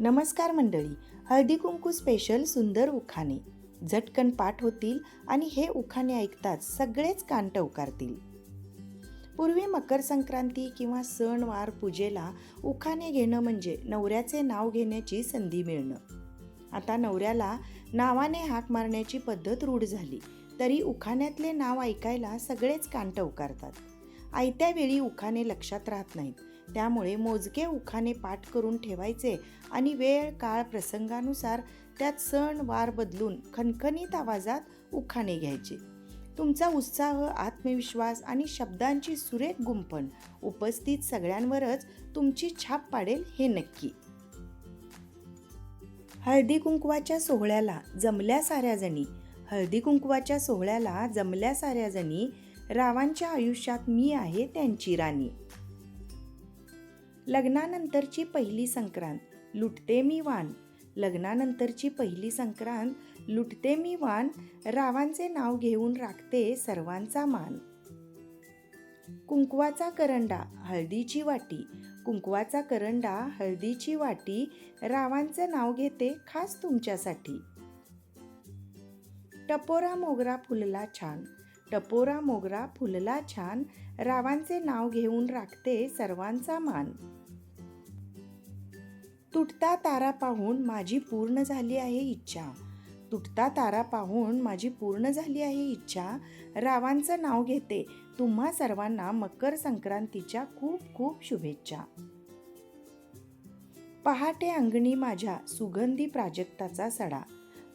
नमस्कार मंडळी, हळदी कुंकू स्पेशल सुंदर उखाणे झटकन पाठ होतील आणि हे उखाणे ऐकताच सगळेच कान टवकारतील. पूर्वी मकर संक्रांती किंवा सणवार पूजेला उखाणे घेणं म्हणजे नवऱ्याचे नाव घेण्याची संधी मिळणं. आता नवऱ्याला नावाने हाक मारण्याची पद्धत रूढ झाली, तरी उखाण्यातले नाव ऐकायला सगळेच कान टवकारतात. आयत्या वेळी उखाणे लक्षात राहत नाहीत, त्यामुळे मोजके उखाणे पाठ करून ठेवायचे आणि वेळ काळ प्रसंगानुसार त्यात सण वार बदलून खणखणीत आवाजात उखाणे घ्यायचे. तुमचा उत्साह, आत्मविश्वास आणि शब्दांची सुरेख गुंफण उपस्थित सगळ्यांवरच तुमची छाप पाडेल हे नक्की. हळदी कुंकवाच्या सोहळ्याला जमल्या साऱ्या जणी, हळदी कुंकवाच्या सोहळ्याला जमल्या साऱ्या जणी, रावांच्या आयुष्यात मी आहे त्यांची राणी. लग्नानंतरची पहिली संक्रांत, लुटते मी वाण, लग्नानंतरची पहिली संक्रांत लुटते मी वाण, रावांचे नाव घेऊन राखते सर्वांचा मान. कुंकवाचा करंडा, हळदीची वाटी, कुंकवाचा करंडा, हळदीची वाटी, रावांचे नाव घेते खास तुमच्यासाठी. टपोरा मोगरा फुलला छान, टपोरा मोगरा फुलला छान, रावांचे नाव घेऊन राखते सर्वांचा मान. तुटता तारा पाहून माझी पूर्ण झाली आहे इच्छा, तुटता तारा पाहून माझी पूर्ण झाली आहे इच्छा, रावांचं नाव घेते तुम्हा सर्वांना मकर संक्रांतीच्या खूप खूप शुभेच्छा. पहाटे अंगणी माझ्या सुगंधी प्राजक्ताचा सडा,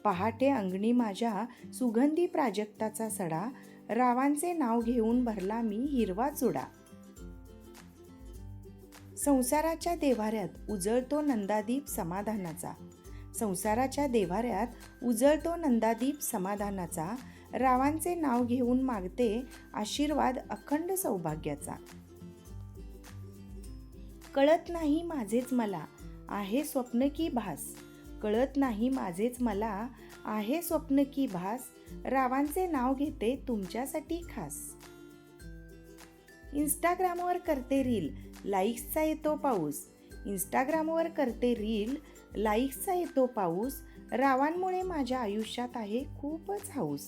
पहाटे अंगणी माझ्या सुगंधी प्राजक्ताचा सडा, रावांचे नाव घेऊन भरला मी हिरवा चुडा. संसाराच्या देव्हाऱ्यात उजळतो नंदादीप समाधानाचा, संसाराच्या देव्हाऱ्यात उजळतो नंदादीप समाधानाचा, रावांचे नाव घेऊन मागते आशीर्वाद अखंड सौभाग्याचा. कळत नाही माझेच मला आहे स्वप्न की भास, कळत नाही माझेच मला आहे स्वप्न की भास, रावांचे नाव घेते तुमच्यासाठी खास. इंस्टाग्रामवर करते रील, लाईक्सचा येतो पाऊस, इंस्टाग्रामवर करते रील, लाईक्सचा येतो पाऊस, रावांमुळे माझ्या आयुष्यात आहे खूपच हौस.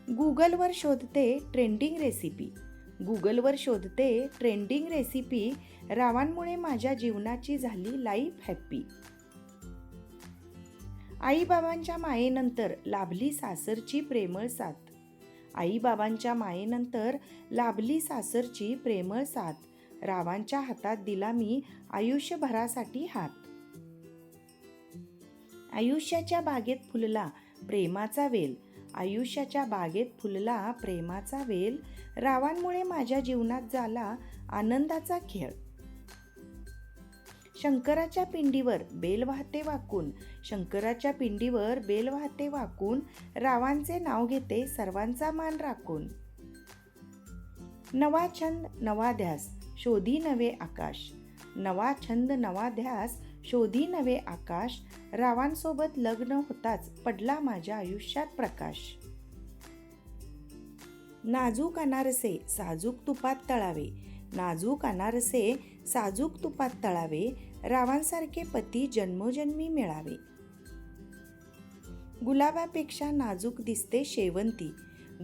गुगलवर शोधते ट्रेंडिंग रेसिपी, गुगलवर शोधते ट्रेंडिंग रेसिपी, रावांमुळे माझ्या जीवनाची झाली लाईफ हॅप्पी. आईबाबांच्या मायेनंतर लाभली सासरची प्रेमळ साथ, आईबाबांच्या मायेनंतर लाभली सासरची प्रेमळ साथ, रावांच्या हातात दिला मी आयुष्यभरासाठी हात. आयुष्याच्या बागेत फुलला प्रेमाचा वेल, आयुष्याच्या बागेत फुलला प्रेमाचा वेल, रावांमुळे माझ्या जीवनात झाला आनंदाचा खेळ. शंकराच्या पिंडीवर बेल वाहते वाकून, शंकराच्या पिंडीवर बेल वाहते वाकून, रावांचे नाव घेते सर्वांचा मान राखून. नवा छंद नवा ध्यास शोधी नवे आकाश, नवा छंद नवा ध्यास शोधी नवे आकाश, रावांसोबत लग्न होताच पडला माझ्या आयुष्यात प्रकाश. नाजूक अनारसे साजूक तुपात तळावे, नाजूक अनारसे साजूक तुपात तळावे, रावांसारखे पती जन्मोजन्मी मिळावे. गुलाबापेक्षा नाजूक दिसते शेवंती,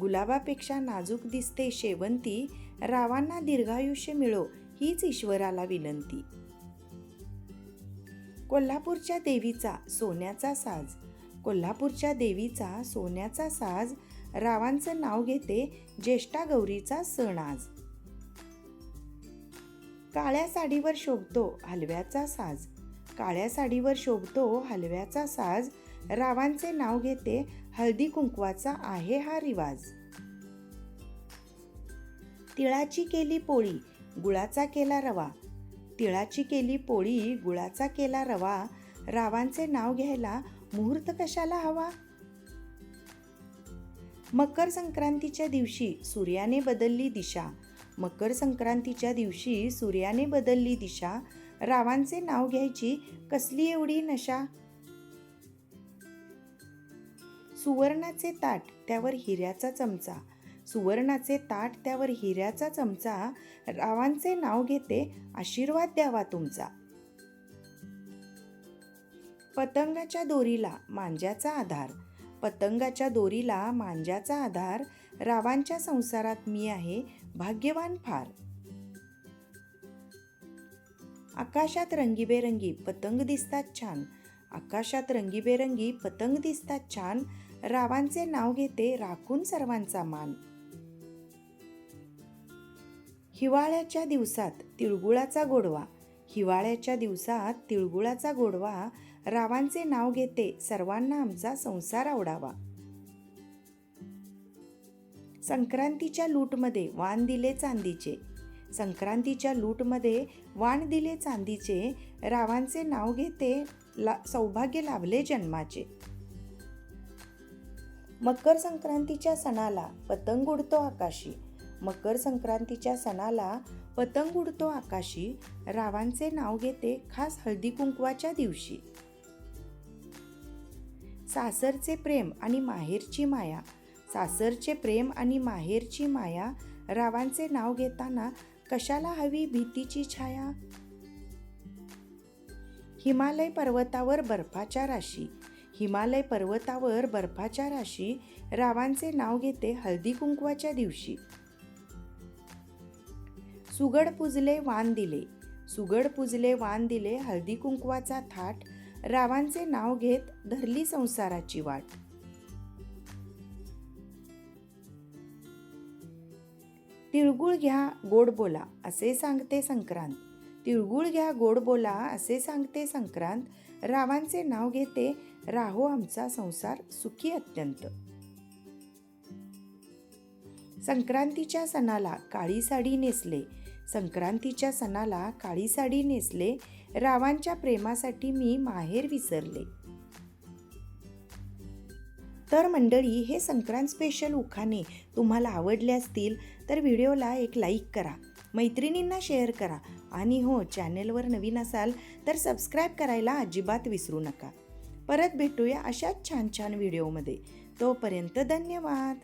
गुलाबापेक्षा नाजूक दिसते शेवंती, रावांना दीर्घायुष्य मिळो हीच ईश्वराला विनंती. कोल्हापूरच्या देवीचा सोन्याचा साज, कोल्हापूरच्या देवीचा सोन्याचा साज, रावांचं नाव घेते ज्येष्ठा गौरीचा सण आज. काळ्या साडीवर शोभतो हलव्याचा साज, काळ्या साडीवर शोभतो हलव्याचा साज, रावांचे नाव घेते हळदी कुंकवाचा आहे हा रिवाज. तिळाची केली पोळी गुळाचा केला रवा, तिळाची केली पोळी गुळाचा केला रवा, रावांचे नाव घ्यायला मुहूर्त कशाला हवा. मकर संक्रांतीच्या दिवशी सूर्याने बदलली दिशा, मकर संक्रांतीच्या दिवशी सूर्याने बदलली दिशा, रावांचे नाव घ्यायची कसली एवढी नशा. सुवर्णाचे ताट त्यावर हिऱ्याचा चमचा, सुवर्णाचे ताट त्यावर हिऱ्याचा चमचा, रावांचे नाव घेते आशीर्वाद द्यावा तुमचा. पतंगाच्या दोरीला मांज्याचा आधार, पतंगाच्या दोरीला मांज्याचा आधार, रावांच्या संसारात मी आहे भाग्यवान फार. आकाशात रंगीबेरंगी पतंग दिसतात छान, आकाशात रंगीबेरंगी पतंग दिसतात छान, रावांचे नाव घेते राखून सर्वांचा मान. हिवाळ्याच्या दिवसात तिळगुळाचा गोडवा, हिवाळ्याच्या दिवसात तिळगुळाचा गोडवा, रावांचे नाव घेते सर्वांना आमचा संसार आवडावा. संक्रांतीच्या लूटमध्ये वाण दिले चांदीचे, संक्रांतीच्या लूटमध्ये वाण दिले चांदीचे, रावांचे नाव घेते सौभाग्य लाभले जन्माचे. मकर संक्रांतीच्या सणाला पतंग उडतो आकाशी, मकर संक्रांतीच्या सणाला पतंग उडतो आकाशी, रावांचे नाव घेते खास हळदी कुंकवाच्या दिवशी. सासरचे प्रेम आणि माहेरची माया, सासरचे प्रेम आणि माहेरची माया, रावांचे नाव घेताना कशाला हवी भीतीची छाया. हिमालय पर्वतावर बर्फाच्या राशी, हिमालय पर्वतावर बर्फाच्या राशी, रावांचे नाव घेते हळदी कुंकवाच्या दिवशी. सुगड पूजले वाण दिले, सुगड पूजले वाण दिले हळदी कुंकवाचा थाट, रावांचे नाव घेत धरली संसाराची वाट. तिळगुळ घ्या गोड बोला असे सांगते संक्रांत, तिळगुळ घ्या गोड बोला असे सांगते संक्रांत, रावांचे नाव घेते राहो आमचा संसार सुखी अत्यंत. संक्रांतीच्या सणाला काळी साडी नेसले, संक्रांतीच्या सणाला काळी साडी नेसले, रावांच्या प्रेमासाठी मी माहेर विसरले. तर मंडळी, हे संक्रांत स्पेशल उखाणे तुम्हाला आवडले असतील तर व्हिडिओला एक लाईक करा, मैत्रिणींना शेअर करा आणि हो, चॅनेलवर नवीन असाल तर सबस्क्राईब करायला अजिबात विसरू नका. परत भेटूया अशाच छान छान व्हिडिओमध्ये. तोपर्यंत धन्यवाद.